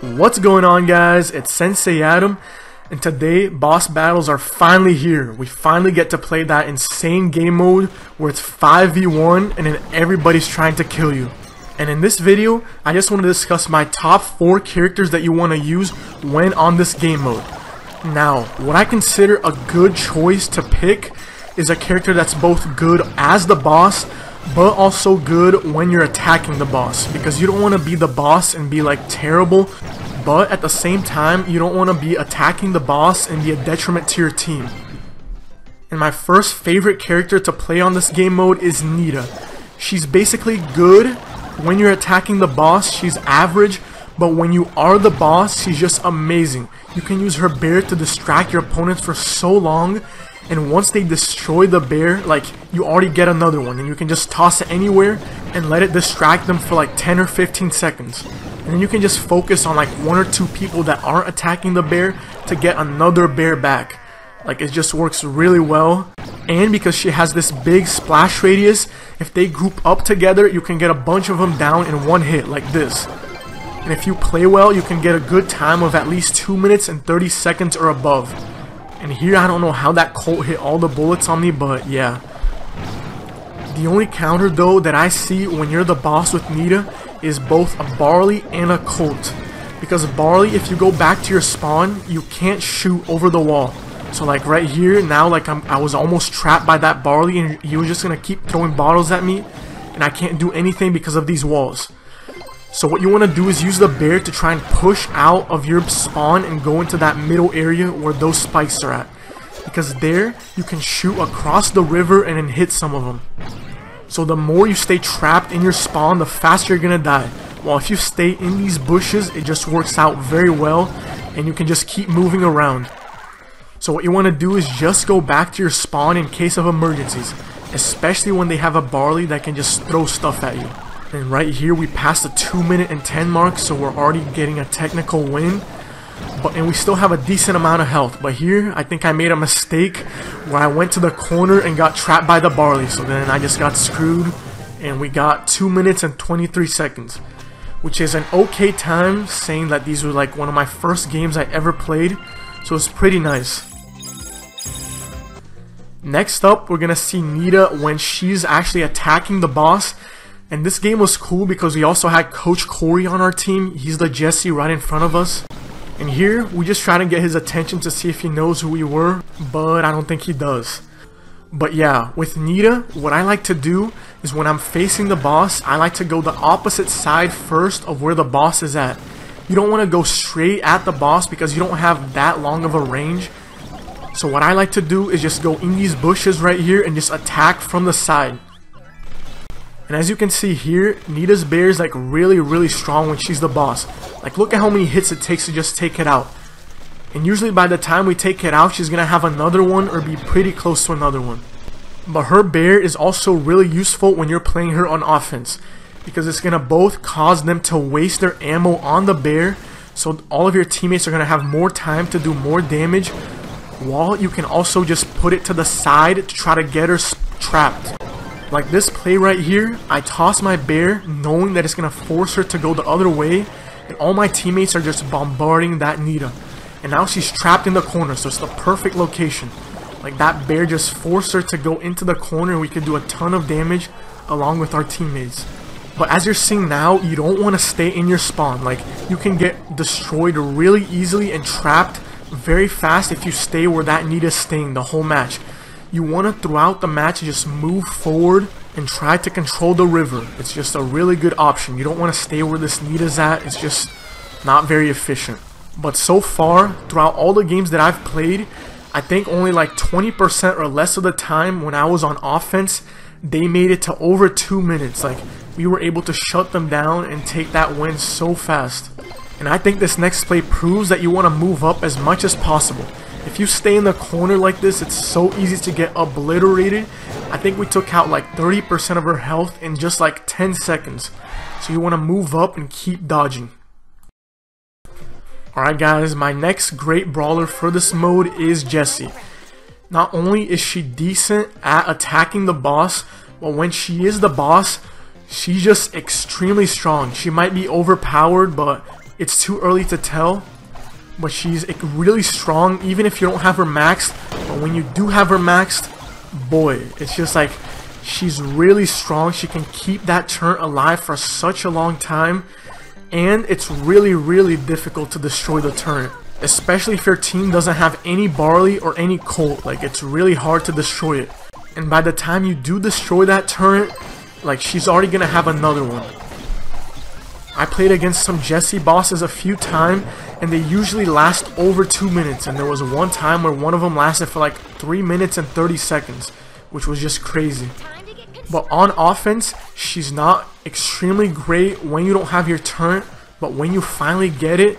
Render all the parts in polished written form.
What's going on, guys? It's Sensei Adam, and today boss battles are finally here. We finally get to play that insane game mode where it's 5v1 and then everybody's trying to kill you. And in this video, I just want to discuss my top 4 characters that you want to use when on this game mode. Now, what I consider a good choice to pick is a character that's both good as the boss, but also good when you're attacking the boss, because you don't want to be the boss and be like terrible, but at the same time you don't want to be attacking the boss and be a detriment to your team. And my first favorite character to play on this game mode is Nita. She's basically good when you're attacking the boss. She's average, but when you are the boss, she's just amazing. You can use her bear to distract your opponents for so long, and once they destroy the bear, like, you already get another one, and you can just toss it anywhere and let it distract them for like 10 or 15 seconds. And then you can just focus on like 1 or 2 people that aren't attacking the bear to get another bear back. Like, it just works really well. And because she has this big splash radius, if they group up together, you can get a bunch of them down in one hit like this. And if you play well, you can get a good time of at least 2 minutes and 30 seconds or above. And here, I don't know how that Colt hit all the bullets on me, but yeah. The only counter though that I see when you're the boss with Nita is both a Barley and a Colt. Because Barley, if you go back to your spawn, you can't shoot over the wall. So like right here, now like I was almost trapped by that Barley and he was just gonna keep throwing bottles at me, and I can't do anything because of these walls. So what you want to do is use the bear to try and push out of your spawn and go into that middle area where those spikes are at. Because there, you can shoot across the river and then hit some of them. So the more you stay trapped in your spawn, the faster you're gonna die. While if you stay in these bushes, it just works out very well and you can just keep moving around. So what you want to do is just go back to your spawn in case of emergencies. Especially when they have a Barley that can just throw stuff at you. And right here we passed the 2 minute and 10 mark, so we're already getting a technical win. And we still have a decent amount of health. But here, I think I made a mistake where I went to the corner and got trapped by the Barley. So then I just got screwed, and we got 2 minutes and 23 seconds. Which is an okay time, saying that these were like one of my first games I ever played. So it's pretty nice. Next up, we're gonna see Nita when she's actually attacking the boss. And this game was cool because we also had Coach Corey on our team. He's the Jessie right in front of us. And here, we just try to get his attention to see if he knows who we were, but I don't think he does. But yeah, with Nita, what I like to do is when I'm facing the boss, I like to go the opposite side first of where the boss is at. You don't want to go straight at the boss because you don't have that long of a range. So what I like to do is just go in these bushes right here and just attack from the side. And as you can see here, Nita's bear is like really strong when she's the boss. Like, look at how many hits it takes to just take it out. And usually by the time we take it out, she's gonna have another one or be pretty close to another one. But her bear is also really useful when you're playing her on offense, because it's gonna both cause them to waste their ammo on the bear, so all of your teammates are gonna have more time to do more damage, while you can also just put it to the side to try to get her trapped. Like this play right here, I toss my bear knowing that it's going to force her to go the other way, and all my teammates are just bombarding that Nita. And now she's trapped in the corner, so it's the perfect location. Like, that bear just forced her to go into the corner and we could do a ton of damage along with our teammates. But as you're seeing now, you don't want to stay in your spawn. Like, you can get destroyed really easily and trapped very fast if you stay where that Nita's staying the whole match. You want to, throughout the match, just move forward and try to control the river. It's just a really good option. You don't want to stay where this Nita's at. It's just not very efficient. But so far, throughout all the games that I've played, I think only like 20% or less of the time when I was on offense, they made it to over 2 minutes. Like, we were able to shut them down and take that win so fast. And I think this next play proves that you want to move up as much as possible. If you stay in the corner like this, it's so easy to get obliterated. I think we took out like 30% of her health in just like 10 seconds. So you want to move up and keep dodging. Alright guys, my next great brawler for this mode is Jessie. Not only is she decent at attacking the boss, but when she is the boss, she's just extremely strong. She might be overpowered, but it's too early to tell, but she's really strong even if you don't have her maxed. But when you do have her maxed, boy, it's just like she's really strong. She can keep that turret alive for such a long time, and it's really difficult to destroy the turret, especially if your team doesn't have any barley or any colt. Like, it's really hard to destroy it, and by the time you do destroy that turret, like, she's already gonna have another one. I played against some Jessie bosses a few times, and they usually last over 2 minutes, and there was one time where one of them lasted for like 3 minutes and 30 seconds, which was just crazy. But on offense, she's not extremely great when you don't have your turret, but when you finally get it,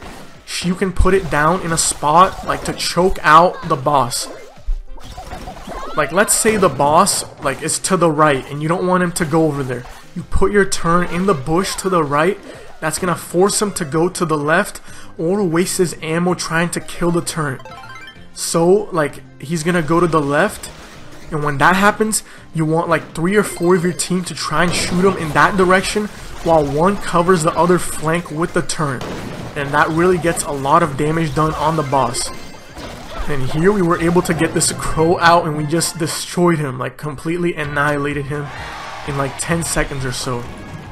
you can put it down in a spot like to choke out the boss. Like, let's say the boss like is to the right and you don't want him to go over there. You put your turret in the bush to the right. That's gonna force him to go to the left or waste his ammo trying to kill the turret. So like, he's gonna go to the left, and when that happens, you want like 3 or 4 of your team to try and shoot him in that direction while one covers the other flank with the turret, and that really gets a lot of damage done on the boss. And here we were able to get this crow out, and we just destroyed him, like completely annihilated him in like 10 seconds or so.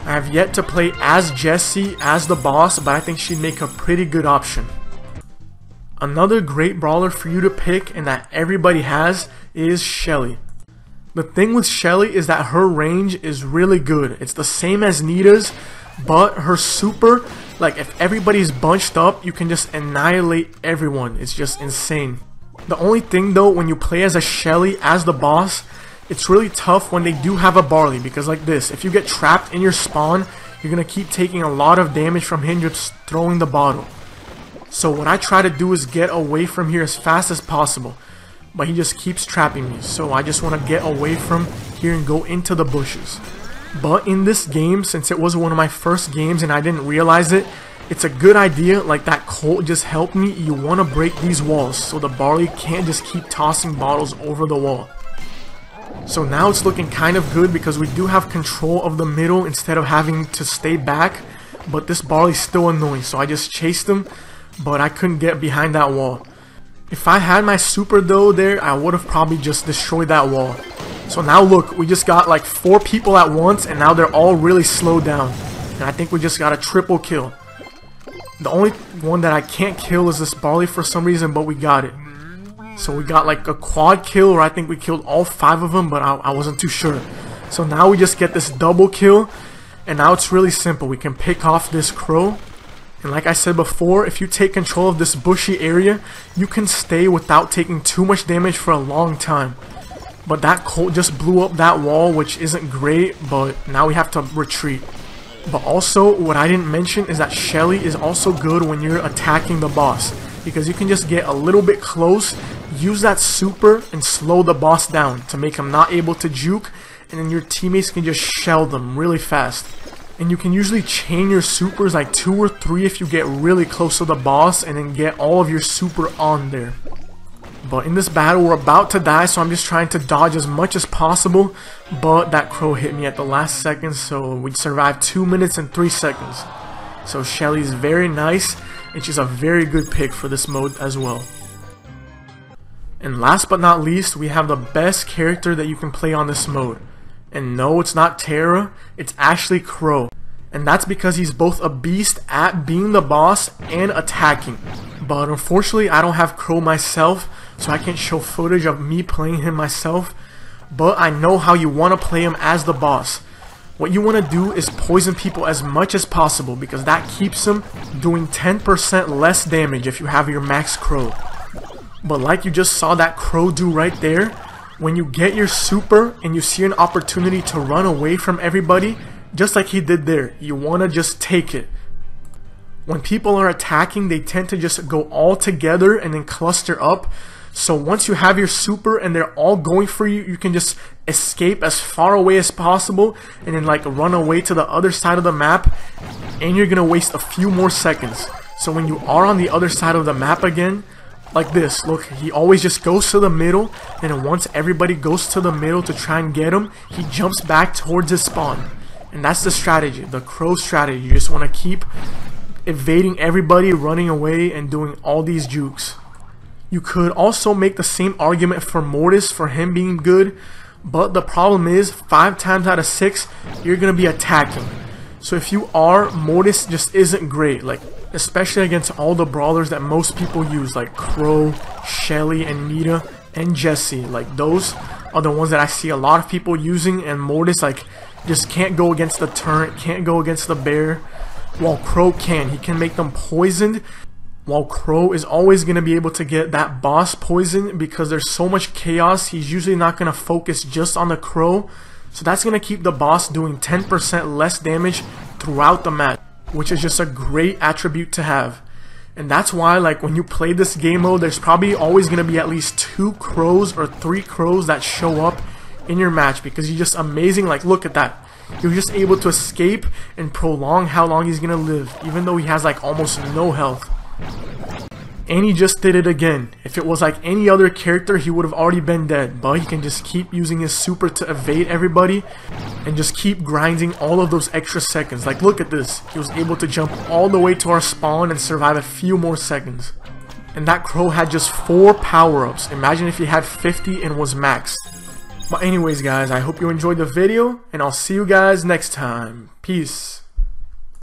I have yet to play as Jessie as the boss, but I think she'd make a pretty good option. Another great brawler for you to pick, and that everybody has, is Shelly. The thing with Shelly is that her range is really good. It's the same as Nita's, but her super, like if everybody's bunched up, you can just annihilate everyone. It's just insane. The only thing though, when you play as a Shelly as the boss, it's really tough when they do have a barley, because like this, if you get trapped in your spawn, you're gonna keep taking a lot of damage from him just throwing the bottle. So what I try to do is get away from here as fast as possible, but he just keeps trapping me, so I just want to get away from here and go into the bushes. But in this game, since it was one of my first games and I didn't realize it, it's a good idea. Like, that colt just helped me. You want to break these walls so the barley can't just keep tossing bottles over the wall. So now it's looking kind of good because we do have control of the middle instead of having to stay back. But this barley's still annoying, so I just chased him, but I couldn't get behind that wall. If I had my super though there, I would have probably just destroyed that wall. So now look, we just got like 4 people at once, and now they're all really slowed down. And I think we just got a triple kill. The only one that I can't kill is this barley for some reason, but we got it. So we got like a quad kill, or I think we killed all 5 of them, but I wasn't too sure. So now we just get this double kill, and now it's really simple. We can pick off this crow. And like I said before, if you take control of this bushy area, you can stay without taking too much damage for a long time. But that colt just blew up that wall, which isn't great, but now we have to retreat. But also, what I didn't mention is that Shelly is also good when you're attacking the boss, because you can just get a little bit close, use that super, and slow the boss down to make him not able to juke, and then your teammates can just shell them really fast. And you can usually chain your supers like 2 or 3 if you get really close to the boss, and then get all of your super on there. But in this battle, we're about to die, so I'm just trying to dodge as much as possible. But that crow hit me at the last second, so we survived 2 minutes and 3 seconds. So Shelly's very nice, and she's a very good pick for this mode as well. And last but not least, we have the best character that you can play on this mode. And no, it's not Terra, it's actually Crow. And that's because he's both a beast at being the boss and attacking. But unfortunately, I don't have Crow myself, so I can't show footage of me playing him myself. But I know how you want to play him as the boss. What you want to do is poison people as much as possible, because that keeps them doing 10% less damage if you have your max Crow. But like you just saw that Crow do right there, when you get your super and you see an opportunity to run away from everybody, just like he did there, you want to just take it. When people are attacking, they tend to just go all together and then cluster up. So once you have your super and they're all going for you, you can just escape as far away as possible and then like run away to the other side of the map, and you're gonna waste a few more seconds. So when you are on the other side of the map again, like this, look, he always just goes to the middle, and then once everybody goes to the middle to try and get him, he jumps back towards his spawn. And that's the strategy, the Crow strategy. You just want to keep evading everybody, running away, and doing all these jukes. You could also make the same argument for Mortis, for him being good, but the problem is 5 times out of 6 you're gonna be attacking. So if you are, Mortis just isn't great, like especially against all the brawlers that most people use, like Crow, Shelly, and Nita, and Jessie. Like those are the ones that I see a lot of people using, and Mortis like just can't go against the turret, can't go against the bear, while Crow can. He can make them poisoned, while Crow is always going to be able to get that boss poison because there's so much chaos. He's usually not going to focus just on the Crow, so that's going to keep the boss doing 10% less damage throughout the match, which is just a great attribute to have. And that's why, like, when you play this game mode, there's probably always going to be at least 2 Crows or 3 Crows that show up in your match, because he's just amazing. Like, look at that. You're just able to escape and prolong how long he's going to live, even though he has like almost no health. And he just did it again. If it was like any other character, he would have already been dead, but he can just keep using his super to evade everybody and just keep grinding all of those extra seconds. Like, look at this. He was able to jump all the way to our spawn and survive a few more seconds. And that Crow had just 4 power-ups. Imagine if he had 50 and was maxed. But anyways guys, I hope you enjoyed the video, and I'll see you guys next time. Peace.